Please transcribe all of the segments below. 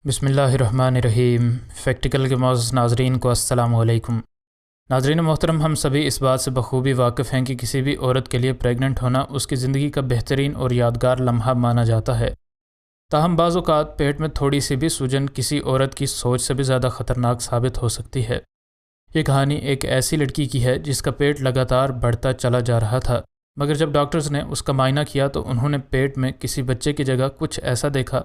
بسم اللہ الرحمن الرحیم۔ فیکٹیکل کے معزز ناظرین کو السلام علیکم۔ ناظرین محترم، ہم سبھی اس بات سے بخوبی واقف ہیں کہ کسی بھی عورت کے لیے پریگننٹ ہونا اس کی زندگی کا بہترین اور یادگار لمحہ مانا جاتا ہے۔ تاہم بعض اوقات پیٹ میں تھوڑی سی بھی سوجن کسی عورت کی سوچ سے بھی زیادہ خطرناک ثابت ہو سکتی ہے۔ یہ کہانی ایک ایسی لڑکی کی ہے جس کا پیٹ لگاتار بڑھتا چلا جا رہا تھا، مگر جب ڈاکٹرز نے اس کا معائنہ کیا تو انہوں نے پیٹ میں کسی بچے کی جگہ کچھ ایسا دیکھا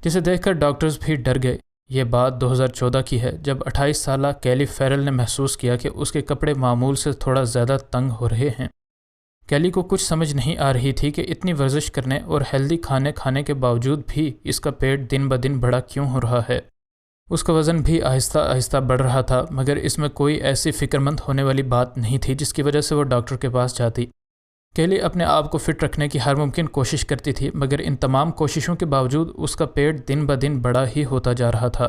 جسے دیکھ کر ڈاکٹرز بھی ڈر گئے۔ یہ بات 2014 کی ہے، جب 28 سالہ کیلی فیرل نے محسوس کیا کہ اس کے کپڑے معمول سے تھوڑا زیادہ تنگ ہو رہے ہیں۔ کیلی کو کچھ سمجھ نہیں آ رہی تھی کہ اتنی ورزش کرنے اور ہیلدی کھانے کھانے کے باوجود بھی اس کا پیٹ دن بدن بڑا کیوں ہو رہا ہے۔ اس کا وزن بھی آہستہ آہستہ بڑھ رہا تھا، مگر اس میں کوئی ایسی فکر مند ہونے والی بات نہیں تھی جس کی وجہ سے وہ ڈاکٹر کے پاس جاتی۔ کیلی اپنے آپ کو فٹ رکھنے کی ہر ممکن کوشش کرتی تھی، مگر ان تمام کوششوں کے باوجود اس کا پیٹ دن بدن بڑا ہی ہوتا جا رہا تھا،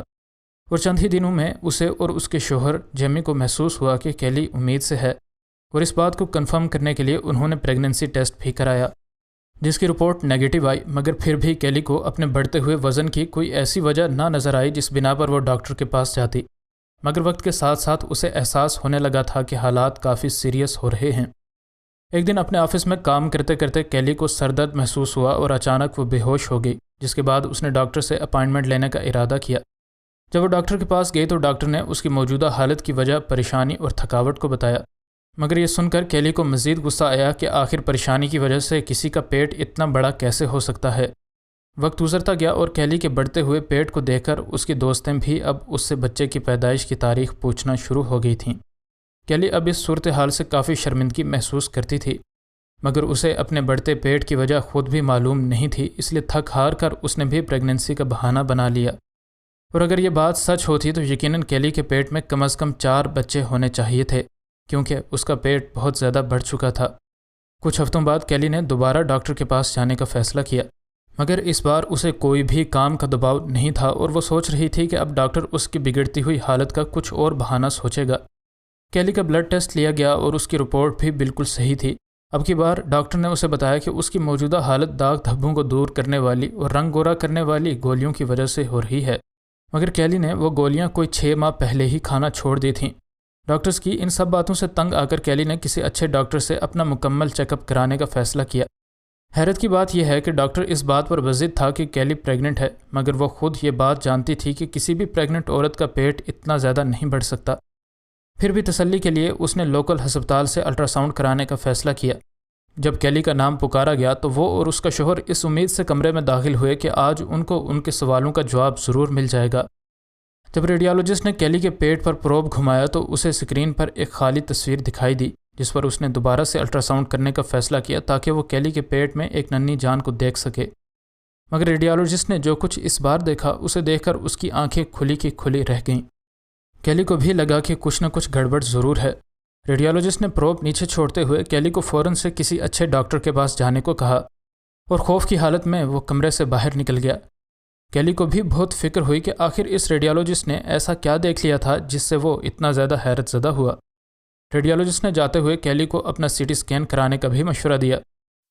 اور چند ہی دنوں میں اسے اور اس کے شوہر جیمی کو محسوس ہوا کہ کیلی امید سے ہے، اور اس بات کو کنفرم کرنے کے لیے انہوں نے پریگننسی ٹیسٹ بھی کرایا، جس کی رپورٹ نیگیٹو آئی۔ مگر پھر بھی کیلی کو اپنے بڑھتے ہوئے وزن کی کوئی ایسی وجہ نہ نظر آئی جس بنا پر وہ ڈاکٹر کے پاس جاتی، مگر وقت کے ساتھ ساتھ اسے احساس ہونے لگا تھا کہ حالات کافی سیریس ہو رہے ہیں۔ ایک دن اپنے آفس میں کام کرتے کرتے کیلی کو سر درد محسوس ہوا اور اچانک وہ بے ہوش ہو گئی، جس کے بعد اس نے ڈاکٹر سے اپائنٹمنٹ لینے کا ارادہ کیا۔ جب وہ ڈاکٹر کے پاس گئی تو ڈاکٹر نے اس کی موجودہ حالت کی وجہ پریشانی اور تھکاوٹ کو بتایا، مگر یہ سن کر کیلی کو مزید غصہ آیا کہ آخر پریشانی کی وجہ سے کسی کا پیٹ اتنا بڑا کیسے ہو سکتا ہے۔ وقت گزرتا گیا اور کیلی کے بڑھتے ہوئے پیٹ کو دیکھ کر اس کی دوستیں بھی اب اس سے بچے کی پیدائش کی تاریخ پوچھنا شروع ہو گئی تھیں۔ کیلی اب اس صورتحال سے کافی شرمندگی محسوس کرتی تھی، مگر اسے اپنے بڑھتے پیٹ کی وجہ خود بھی معلوم نہیں تھی، اس لیے تھک ہار کر اس نے بھی پریگننسی کا بہانہ بنا لیا۔ اور اگر یہ بات سچ ہوتی تو یقیناً کیلی کے پیٹ میں کم از کم 4 بچے ہونے چاہیے تھے، کیونکہ اس کا پیٹ بہت زیادہ بڑھ چکا تھا۔ کچھ ہفتوں بعد کیلی نے دوبارہ ڈاکٹر کے پاس جانے کا فیصلہ کیا، مگر اس بار اسے کوئی بھی کام کا دباؤ نہیں تھا اور وہ سوچ رہی تھی کہ اب ڈاکٹر اس کی بگڑتی ہوئی حالت کا کچھ اور بہانہ سوچے گا۔ کیلی کا بلڈ ٹیسٹ لیا گیا اور اس کی رپورٹ بھی بالکل صحیح تھی۔ اب کی بار ڈاکٹر نے اسے بتایا کہ اس کی موجودہ حالت داغ دھبوں کو دور کرنے والی اور رنگ گورا کرنے والی گولیوں کی وجہ سے ہو رہی ہے، مگر کیلی نے وہ گولیاں کوئی 6 ماہ پہلے ہی کھانا چھوڑ دی تھیں۔ ڈاکٹرز کی ان سب باتوں سے تنگ آ کر کیلی نے کسی اچھے ڈاکٹر سے اپنا مکمل چیک اپ کرانے کا فیصلہ کیا۔ حیرت کی بات یہ ہے کہ ڈاکٹر اس بات پر بضد تھا کہ کیلی پریگننٹ ہے، مگر وہ خود یہ بات جانتی تھی کہ کسی بھی پریگننٹ عورت کا پیٹ اتنا زیادہ نہیں بڑھ سکتا۔ پھر بھی تسلی کے لیے اس نے لوکل ہسپتال سے الٹرا ساؤنڈ کرانے کا فیصلہ کیا۔ جب کیلی کا نام پکارا گیا تو وہ اور اس کا شوہر اس امید سے کمرے میں داخل ہوئے کہ آج ان کو ان کے سوالوں کا جواب ضرور مل جائے گا۔ جب ریڈیالوجسٹ نے کیلی کے پیٹ پر پروب گھمایا تو اسے اسکرین پر ایک خالی تصویر دکھائی دی، جس پر اس نے دوبارہ سے الٹرا ساؤنڈ کرنے کا فیصلہ کیا تاکہ وہ کیلی کے پیٹ میں ایک ننھی جان کو دیکھ سکے۔ مگر ریڈیالوجسٹ نے جو کچھ اس بار دیکھا اسے دیکھ کر اس کی آنکھیں کھلی کی کھلی رہ گئیں۔ کیلی کو بھی لگا کہ کچھ نہ کچھ گڑبڑ ضرور ہے۔ ریڈیالوجسٹ نے پروب نیچے چھوڑتے ہوئے کیلی کو فوراً سے کسی اچھے ڈاکٹر کے پاس جانے کو کہا، اور خوف کی حالت میں وہ کمرے سے باہر نکل گیا۔ کیلی کو بھی بہت فکر ہوئی کہ آخر اس ریڈیالوجسٹ نے ایسا کیا دیکھ لیا تھا جس سے وہ اتنا زیادہ حیرت زدہ ہوا۔ ریڈیالوجسٹ نے جاتے ہوئے کیلی کو اپنا سی ٹی اسکین کرانے کا بھی مشورہ دیا۔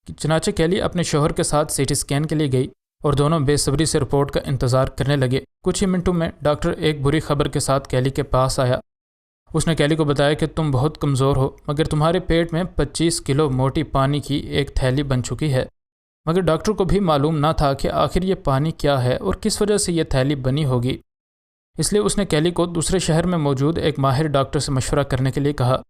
چنانچہ کیلی اپنے شوہر کے ساتھ سی ٹی اسکین کے لیے گئی اور دونوں بے صبری سے رپورٹ کا انتظار کرنے لگے۔ کچھ ہی منٹوں میں ڈاکٹر ایک بری خبر کے ساتھ کیلی کے پاس آیا۔ اس نے کیلی کو بتایا کہ تم بہت کمزور ہو، مگر تمہارے پیٹ میں 25 کلو موٹی پانی کی ایک تھیلی بن چکی ہے۔ مگر ڈاکٹر کو بھی معلوم نہ تھا کہ آخر یہ پانی کیا ہے اور کس وجہ سے یہ تھیلی بنی ہوگی، اس لیے اس نے کیلی کو دوسرے شہر میں موجود ایک ماہر ڈاکٹر سے مشورہ کرنے کے لیے کہا۔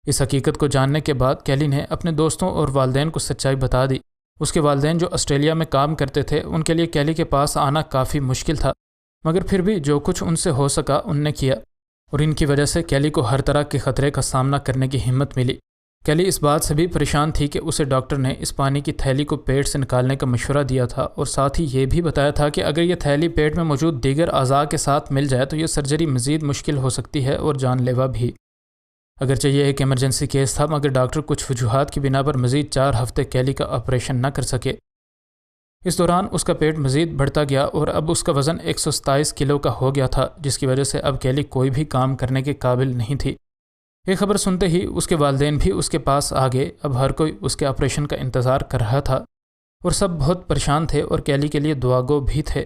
اس حقیقت کو جاننے کے بعد کیلی نے اپنے دوستوں اور والدین کو سچائی بتا دی۔ اس کے والدین جو آسٹریلیا میں کام کرتے تھے، ان کے لیے کیلی کے پاس آنا کافی مشکل تھا، مگر پھر بھی جو کچھ ان سے ہو سکا ان نے کیا، اور ان کی وجہ سے کیلی کو ہر طرح کے خطرے کا سامنا کرنے کی ہمت ملی۔ کیلی اس بات سے بھی پریشان تھی کہ اسے ڈاکٹر نے اس پانی کی تھیلی کو پیٹ سے نکالنے کا مشورہ دیا تھا، اور ساتھ ہی یہ بھی بتایا تھا کہ اگر یہ تھیلی پیٹ میں موجود دیگر اعضاء کے ساتھ مل جائے تو یہ سرجری مزید مشکل ہو سکتی ہے اور جان لیوا بھی۔ اگرچہ یہ ایک ایمرجنسی کیس تھا، مگر ڈاکٹر کچھ وجوہات کی بنا پر مزید 4 ہفتے کیلی کا آپریشن نہ کر سکے۔ اس دوران اس کا پیٹ مزید بڑھتا گیا اور اب اس کا وزن 127 کلو کا ہو گیا تھا، جس کی وجہ سے اب کیلی کوئی بھی کام کرنے کے قابل نہیں تھی۔ یہ خبر سنتے ہی اس کے والدین بھی اس کے پاس آ گئے۔ اب ہر کوئی اس کے آپریشن کا انتظار کر رہا تھا اور سب بہت پریشان تھے اور کیلی کے لیے دعا گو بھی تھے۔